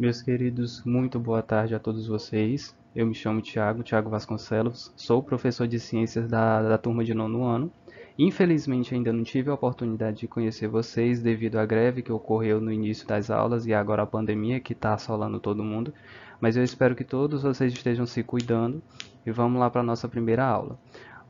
Meus queridos, muito boa tarde a todos vocês. Eu me chamo Thiago Vasconcelos, sou professor de ciências da turma de nono ano. Infelizmente ainda não tive a oportunidade de conhecer vocês devido à greve que ocorreu no início das aulas e agora a pandemia que está assolando todo mundo, mas eu espero que todos vocês estejam se cuidando e vamos lá para a nossa primeira aula.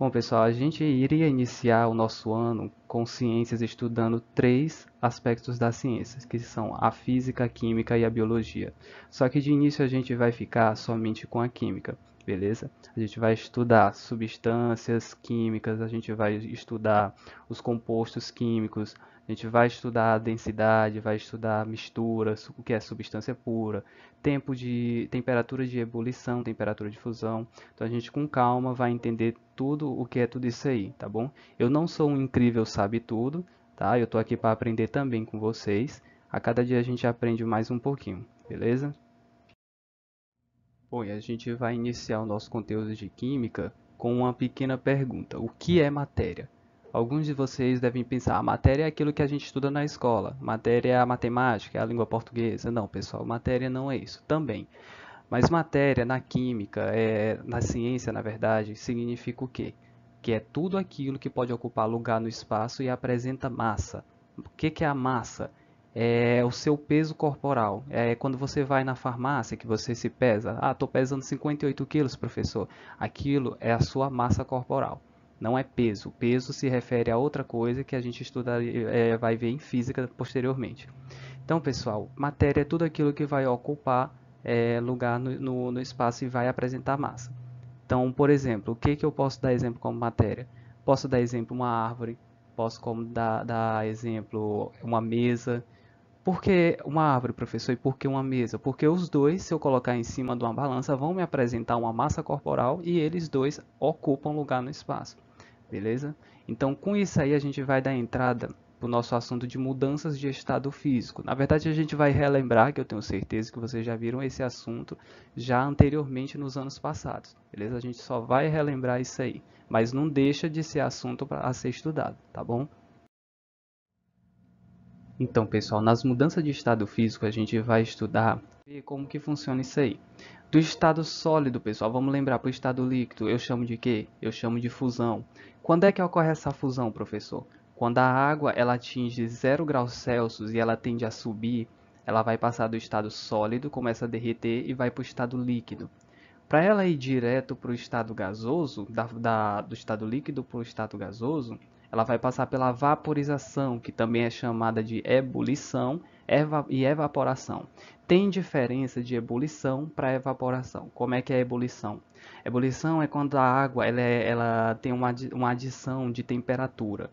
Bom, pessoal, a gente iria iniciar o nosso ano com ciências estudando três aspectos das ciências, que são a física, a química e a biologia. Só que de início a gente vai ficar somente com a química, beleza? A gente vai estudar substâncias químicas, a gente vai estudar os compostos químicos, a gente vai estudar a densidade, vai estudar misturas, o que é substância pura, tempo de temperatura de ebulição, temperatura de fusão. Então a gente com calma vai entender tudo o que é tudo isso aí, tá bom? Eu não sou um incrível sabe tudo, tá? Eu tô aqui para aprender também com vocês. A cada dia a gente aprende mais um pouquinho, beleza? Bom, e a gente vai iniciar o nosso conteúdo de química com uma pequena pergunta: o que é matéria? Alguns de vocês devem pensar, a matéria é aquilo que a gente estuda na escola, matéria é a matemática, é a língua portuguesa. Não, pessoal, matéria não é isso. Também. Mas matéria na química, na ciência, na verdade, significa o quê? Que é tudo aquilo que pode ocupar lugar no espaço e apresenta massa. O que é a massa? É o seu peso corporal. É quando você vai na farmácia que você se pesa. Ah, estou pesando 58 quilos, professor. Aquilo é a sua massa corporal. Não é peso. Peso se refere a outra coisa que a gente estuda, vai ver em física posteriormente. Então, pessoal, matéria é tudo aquilo que vai ocupar lugar no espaço e vai apresentar massa. Então, por exemplo, o que, que eu posso dar exemplo como matéria? Posso dar exemplo uma árvore, posso como dar exemplo uma mesa. Por que uma árvore, professor, e por que uma mesa? Porque os dois, se eu colocar em cima de uma balança, vão me apresentar uma massa corporal e eles dois ocupam lugar no espaço. Beleza? Então, com isso aí, a gente vai dar entrada para o nosso assunto de mudanças de estado físico. Na verdade, a gente vai relembrar, que eu tenho certeza que vocês já viram esse assunto já anteriormente nos anos passados. Beleza? A gente só vai relembrar isso aí. Mas não deixa de ser assunto a ser estudado, tá bom? Então, pessoal, nas mudanças de estado físico, a gente vai estudar ver como que funciona isso aí. Do estado sólido, pessoal, vamos lembrar para o estado líquido, eu chamo de quê? Eu chamo de fusão. Quando é que ocorre essa fusão, professor? Quando a água ela atinge 0 graus Celsius e ela tende a subir, ela vai passar do estado sólido, começa a derreter e vai para o estado líquido. Para ela ir direto para o estado gasoso, do estado líquido para o estado gasoso, ela vai passar pela vaporização, que também é chamada de ebulição e evaporação. Tem diferença de ebulição para evaporação. Como é que é a ebulição? Ebulição é quando a água ela tem uma adição de temperatura.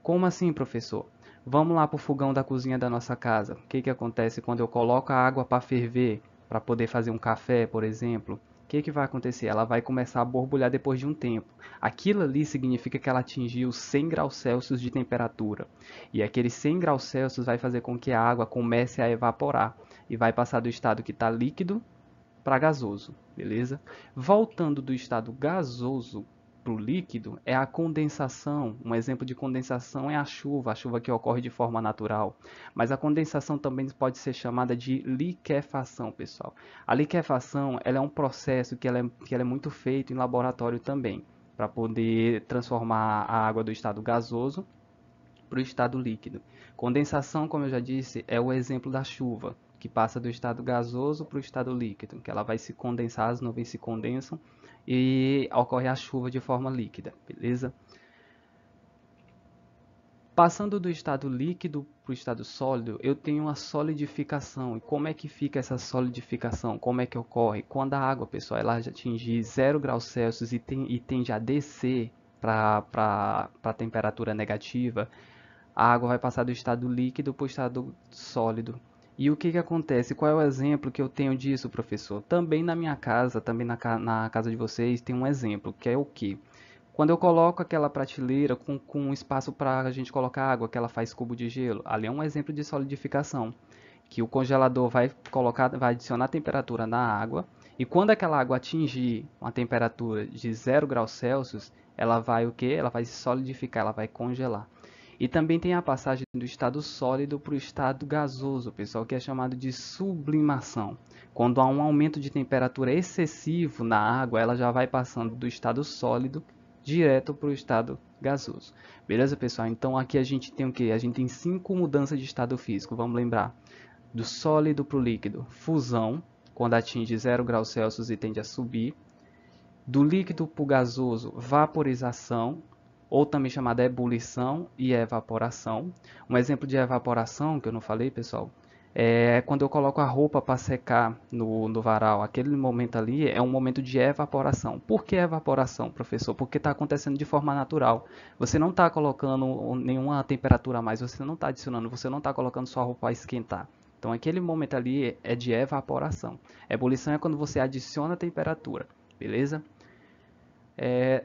Como assim, professor? Vamos lá para o fogão da cozinha da nossa casa. O que, que acontece quando eu coloco a água para ferver, para poder fazer um café, por exemplo? O que, que vai acontecer? Ela vai começar a borbulhar depois de um tempo. Aquilo ali significa que ela atingiu 100 graus Celsius de temperatura. E aqueles 100 graus Celsius vai fazer com que a água comece a evaporar e vai passar do estado que está líquido para gasoso, beleza? Voltando do estado gasoso para o líquido é a condensação. Um exemplo de condensação é a chuva que ocorre de forma natural. Mas a condensação também pode ser chamada de liquefação, pessoal. A liquefação ela é um processo que ela é muito feito em laboratório também, para poder transformar a água do estado gasoso para o estado líquido. Condensação, como eu já disse, é o exemplo da chuva, que passa do estado gasoso para o estado líquido, que ela vai se condensar, as nuvens se condensam e ocorre a chuva de forma líquida, beleza? Passando do estado líquido para o estado sólido, eu tenho uma solidificação. E como é que fica essa solidificação? Como é que ocorre? Quando a água, pessoal, ela já atingir 0 graus Celsius e tende a descer para a temperatura negativa, a água vai passar do estado líquido para o estado sólido. E o que, que acontece? Qual é o exemplo que eu tenho disso, professor? Também na minha casa, também na casa de vocês, tem um exemplo, que é o que? Quando eu coloco aquela prateleira com espaço para a gente colocar água, que ela faz cubo de gelo, ali é um exemplo de solidificação, que o congelador vai adicionar temperatura na água, e quando aquela água atingir uma temperatura de 0 graus Celsius, ela vai o quê? Ela vai se solidificar, ela vai congelar. E também tem a passagem do estado sólido para o estado gasoso, pessoal, que é chamado de sublimação. Quando há um aumento de temperatura excessivo na água, ela já vai passando do estado sólido direto para o estado gasoso. Beleza, pessoal? Então aqui a gente tem o que? A gente tem 5 mudanças de estado físico, vamos lembrar. Do sólido para o líquido, fusão, quando atinge 0 graus Celsius e tende a subir. Do líquido para o gasoso, vaporização, ou também chamada ebulição e evaporação. Um exemplo de evaporação, que eu não falei, pessoal, é quando eu coloco a roupa para secar no varal. Aquele momento ali é um momento de evaporação. Por que evaporação, professor? Porque está acontecendo de forma natural. Você não está colocando nenhuma temperatura a mais, você não está adicionando, você não está colocando sua roupa a esquentar. Então, aquele momento ali é de evaporação. Ebulição é quando você adiciona temperatura, beleza?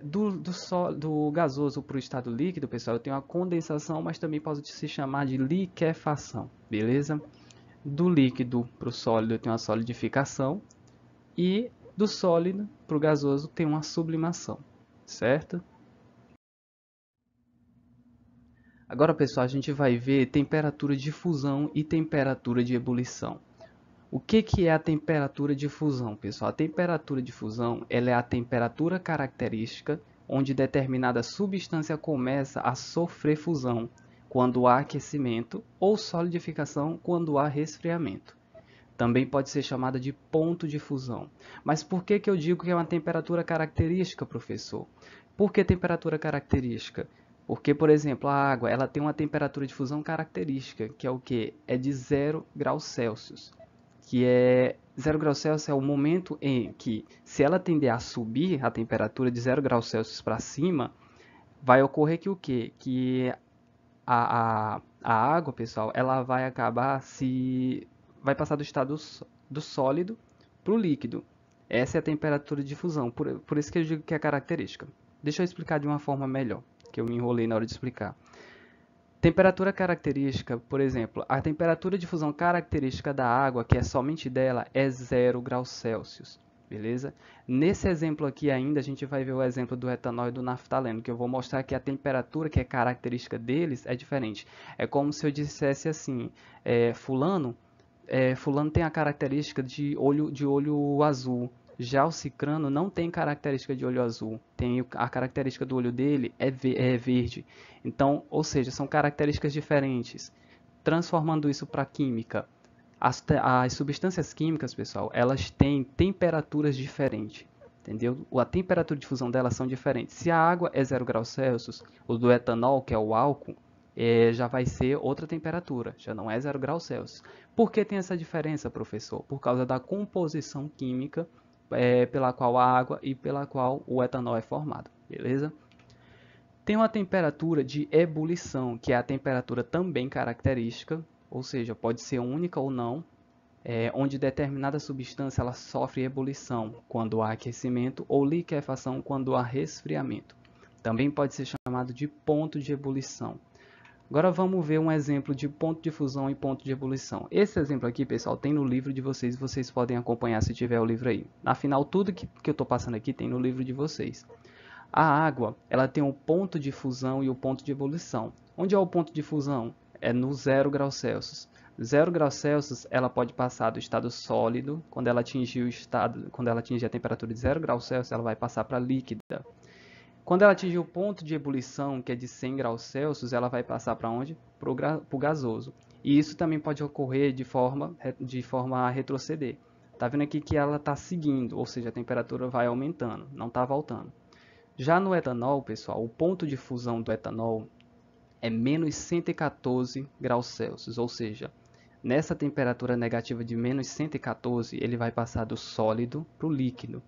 Do gasoso para o estado líquido, pessoal, eu tenho a condensação, mas também pode se chamar de liquefação, beleza? Do líquido para o sólido eu tenho a solidificação e do sólido para o gasoso tem uma sublimação, certo? Agora, pessoal, a gente vai ver temperatura de fusão e temperatura de ebulição. O que é a temperatura de fusão, pessoal? A temperatura de fusão ela é a temperatura característica onde determinada substância começa a sofrer fusão quando há aquecimento ou solidificação quando há resfriamento. Também pode ser chamada de ponto de fusão. Mas por que eu digo que é uma temperatura característica, professor? Por que temperatura característica? Porque, por exemplo, a água ela tem uma temperatura de fusão característica, que é o que? É de 0 graus Celsius. Que é 0 graus Celsius é o momento em que, se ela tender a subir a temperatura de 0 graus Celsius para cima, vai ocorrer que o quê? Que a água, pessoal, ela vai acabar vai passar do estado do sólido para o líquido. Essa é a temperatura de fusão, por isso que eu digo que é característica. Deixa eu explicar de uma forma melhor, que eu me enrolei na hora de explicar. Temperatura característica, por exemplo, a temperatura de fusão característica da água, que é somente dela, é 0 graus Celsius, beleza? Nesse exemplo aqui ainda, a gente vai ver o exemplo do etanol e do naftaleno, que eu vou mostrar que a temperatura que é característica deles é diferente. É como se eu dissesse assim, fulano tem a característica de olho azul. Já o cicrano não tem característica de olho azul. A característica do olho dele é verde. Então, ou seja, são características diferentes. Transformando isso para a química. As substâncias químicas, pessoal, elas têm temperaturas diferentes. Entendeu? A temperatura de fusão delas são diferentes. Se a água é 0 graus Celsius, o do etanol, que é o álcool, já vai ser outra temperatura, já não é 0 graus Celsius. Por que tem essa diferença, professor? Por causa da composição química pela qual a água e pela qual o etanol é formado, beleza? Tem uma temperatura de ebulição, que é a temperatura também característica, ou seja, pode ser única ou não, onde determinada substância ela sofre ebulição quando há aquecimento ou liquefação quando há resfriamento. Também pode ser chamado de ponto de ebulição. Agora vamos ver um exemplo de ponto de fusão e ponto de ebulição. Esse exemplo aqui, pessoal, tem no livro de vocês, vocês podem acompanhar se tiver o livro aí. Afinal, tudo que eu estou passando aqui tem no livro de vocês. A água, ela tem o ponto de fusão e o ponto de ebulição. Onde é o ponto de fusão? É no 0 graus Celsius. 0 graus Celsius, ela pode passar do estado sólido, quando ela atingir a temperatura de 0 graus Celsius, ela vai passar para líquida. Quando ela atingir o ponto de ebulição, que é de 100 graus Celsius, ela vai passar para onde? Para o gasoso. E isso também pode ocorrer de forma a retroceder. Está vendo aqui que ela está seguindo, ou seja, a temperatura vai aumentando, não está voltando. Já no etanol, pessoal, o ponto de fusão do etanol é menos 114 graus Celsius, ou seja, nessa temperatura negativa de menos 114, ele vai passar do sólido para o líquido.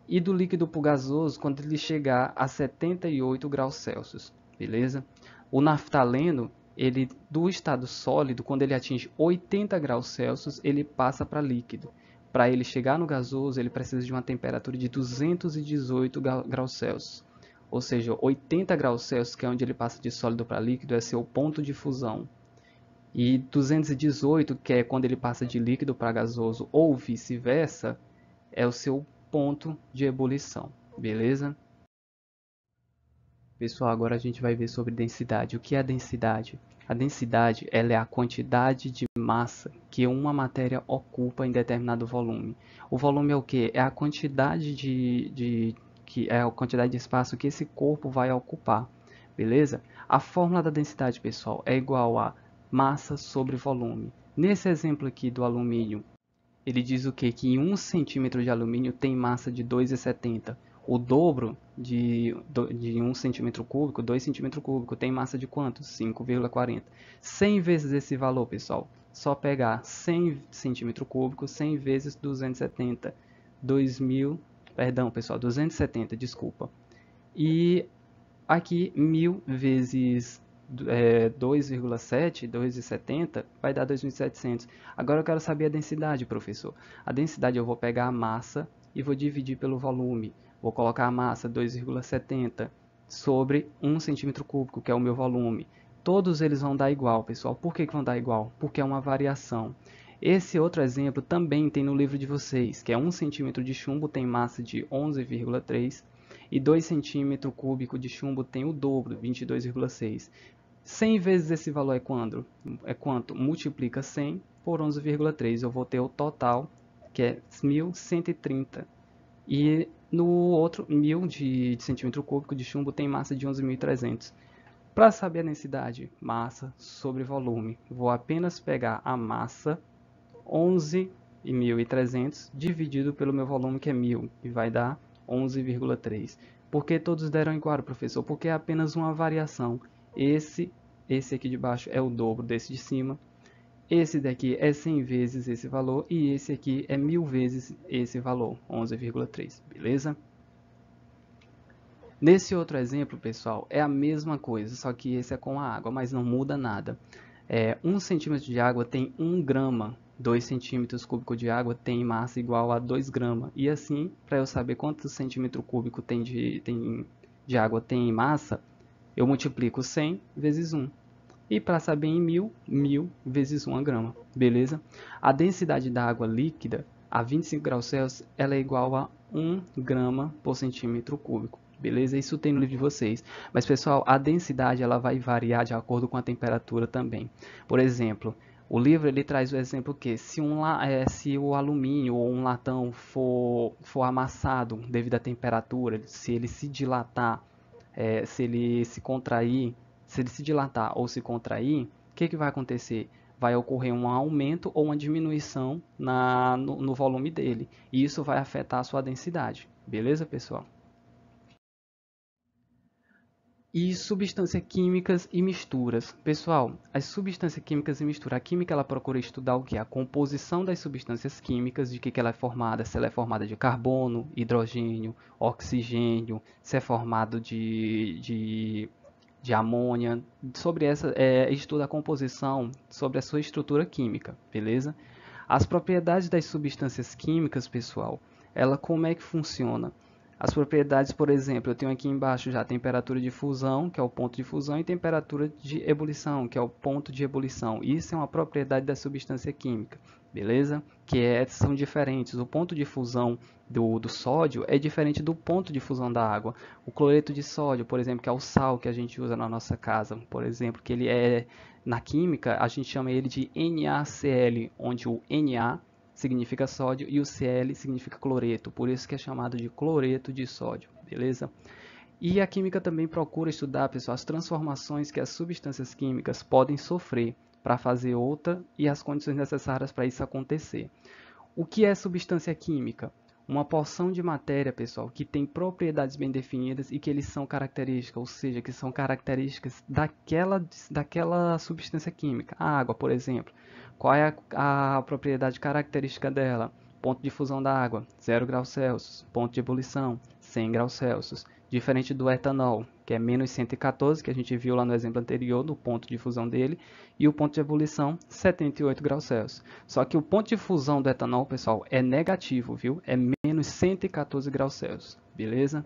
E do líquido para o gasoso quando ele chegar a 78 graus Celsius, beleza? O naftaleno, ele do estado sólido, quando ele atinge 80 graus Celsius, ele passa para líquido. Para ele chegar no gasoso, ele precisa de uma temperatura de 218 graus Celsius. Ou seja, 80 graus Celsius, que é onde ele passa de sólido para líquido, é seu ponto de fusão. E 218, que é quando ele passa de líquido para gasoso, ou vice-versa, é o seu ponto de ebulição, beleza? Pessoal, agora a gente vai ver sobre densidade. O que é a densidade? A densidade, ela é a quantidade de massa que uma matéria ocupa em determinado volume. O volume é o quê? É a quantidade que é a quantidade de espaço que esse corpo vai ocupar, beleza? A fórmula da densidade, pessoal, é igual a massa sobre volume. Nesse exemplo aqui do alumínio, ele diz o quê? Que em 1 centímetro de alumínio tem massa de 2,70. O dobro de 1 centímetro cúbico, 2 centímetros cúbicos, tem massa de quanto? 5,40. 100 vezes esse valor, pessoal. Só pegar 100 centímetros cúbicos, 100 vezes 270. 2.000, perdão, pessoal, 270, desculpa. E aqui, 1.000 vezes 2,7, 2,70, vai dar 2.700. Agora eu quero saber a densidade, professor. A densidade eu vou pegar a massa e vou dividir pelo volume. Vou colocar a massa 2,70 sobre 1 centímetro cúbico, que é o meu volume. Todos eles vão dar igual, pessoal. Por que vão dar igual? Porque é uma variação. Esse outro exemplo também tem no livro de vocês, que é 1 centímetro de chumbo tem massa de 11,3 e 2 centímetros cúbicos de chumbo tem o dobro, 22,6. 100 vezes esse valor é quanto? Multiplica 100 por 11,3. Eu vou ter o total, que é 1.130. E no outro, 1.000 de centímetro cúbico de chumbo tem massa de 11.300. Para saber a densidade, massa sobre volume, vou apenas pegar a massa 11.300 dividido pelo meu volume, que é 1.000, e vai dar 11,3. Por que todos deram igual, professor? Porque é apenas uma variação. Esse aqui de baixo é o dobro desse de cima. Esse daqui é 100 vezes esse valor e esse aqui é 1.000 vezes esse valor, 11,3, beleza? Nesse outro exemplo, pessoal, é a mesma coisa, só que esse é com a água, mas não muda nada. 1 centímetro de água tem 1 grama, 2 centímetros cúbicos de água tem massa igual a 2 gramas. E assim, para eu saber quantos centímetros cúbicos de água tem massa, eu multiplico 100 vezes 1. E para saber em 1.000 vezes 1 grama, beleza? A densidade da água líquida a 25 graus Celsius ela é igual a 1 grama por centímetro cúbico, beleza? Isso tem no livro de vocês. Mas, pessoal, a densidade ela vai variar de acordo com a temperatura também. Por exemplo, o livro ele traz o exemplo que se o alumínio ou um latão for amassado devido à temperatura, se ele se dilatar, se ele se contrair, se ele se dilatar ou se contrair, o que vai acontecer? Vai ocorrer um aumento ou uma diminuição no volume dele. E isso vai afetar a sua densidade. Beleza, pessoal? E substâncias químicas e misturas. Pessoal, as substâncias químicas e mistura. A química ela procura estudar o que? A composição das substâncias químicas, de que ela é formada, se ela é formada de carbono, hidrogênio, oxigênio, se é formado de amônia. Sobre essa, estuda a composição, sobre a sua estrutura química, beleza? As propriedades das substâncias químicas, pessoal, ela como é que funciona? As propriedades, por exemplo, eu tenho aqui embaixo já a temperatura de fusão, que é o ponto de fusão, e temperatura de ebulição, que é o ponto de ebulição. Isso é uma propriedade da substância química, beleza? São diferentes. O ponto de fusão do sódio é diferente do ponto de fusão da água. O cloreto de sódio, por exemplo, que é o sal que a gente usa na nossa casa, por exemplo, que ele é, na química, a gente chama ele de NaCl, onde o Na significa sódio e o Cl significa cloreto, por isso que é chamado de cloreto de sódio, beleza? E a química também procura estudar, pessoal, as transformações que as substâncias químicas podem sofrer para fazer outra e as condições necessárias para isso acontecer. O que é substância química? Uma porção de matéria, pessoal, que tem propriedades bem definidas e que eles são características, ou seja, que são características daquela substância química. A água, por exemplo. Qual é a propriedade característica dela? Ponto de fusão da água, 0 graus Celsius. Ponto de ebulição, 100 graus Celsius. Diferente do etanol, que é menos 114, que a gente viu lá no exemplo anterior, do ponto de fusão dele, e o ponto de ebulição, 78 graus Celsius. Só que o ponto de fusão do etanol, pessoal, é negativo, viu? É menos 114 graus Celsius, beleza?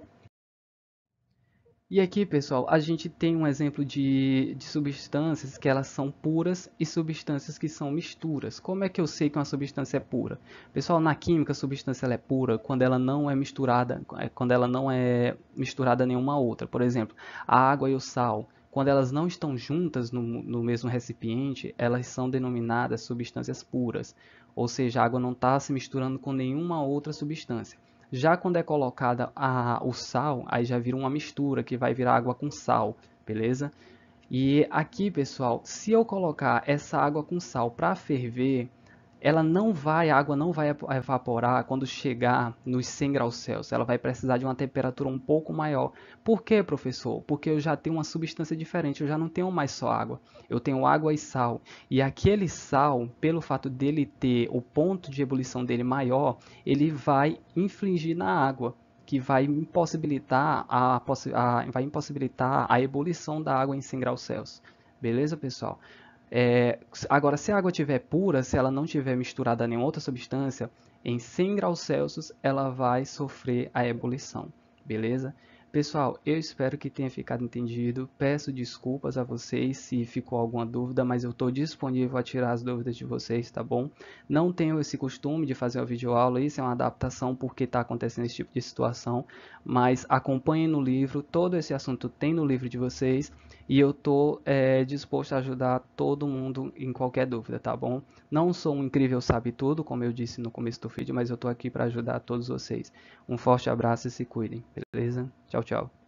E aqui, pessoal, a gente tem um exemplo de substâncias que elas são puras e substâncias que são misturas. Como é que eu sei que uma substância é pura? Pessoal, na química, a substância ela é pura quando ela não é misturada, quando ela não é misturada a nenhuma outra. Por exemplo, a água e o sal, quando elas não estão juntas no mesmo recipiente, elas são denominadas substâncias puras. Ou seja, a água não está se misturando com nenhuma outra substância. Já quando é colocada o sal, aí já vira uma mistura, que vai virar água com sal, beleza? E aqui, pessoal, se eu colocar essa água com sal para ferver, a água não vai evaporar quando chegar nos 100 graus Celsius. Ela vai precisar de uma temperatura um pouco maior. Por quê, professor? Porque eu já tenho uma substância diferente, eu já não tenho mais só água. Eu tenho água e sal. E aquele sal, pelo fato dele ter o ponto de ebulição dele maior, ele vai infligir na água, que vai impossibilitar a ebulição da água em 100 graus Celsius. Beleza, pessoal? Agora, se a água estiver pura, se ela não estiver misturada a nenhuma outra substância, em 100 graus Celsius ela vai sofrer a ebulição, beleza? Pessoal, eu espero que tenha ficado entendido. Peço desculpas a vocês se ficou alguma dúvida, mas eu estou disponível a tirar as dúvidas de vocês, tá bom? Não tenho esse costume de fazer uma videoaula, isso é uma adaptação porque está acontecendo esse tipo de situação, mas acompanhem no livro, todo esse assunto tem no livro de vocês e eu estou disposto a ajudar todo mundo em qualquer dúvida, tá bom? Não sou um incrível sabe-tudo, como eu disse no começo do vídeo, mas eu estou aqui para ajudar todos vocês. Um forte abraço e se cuidem, beleza? Tchau, tchau.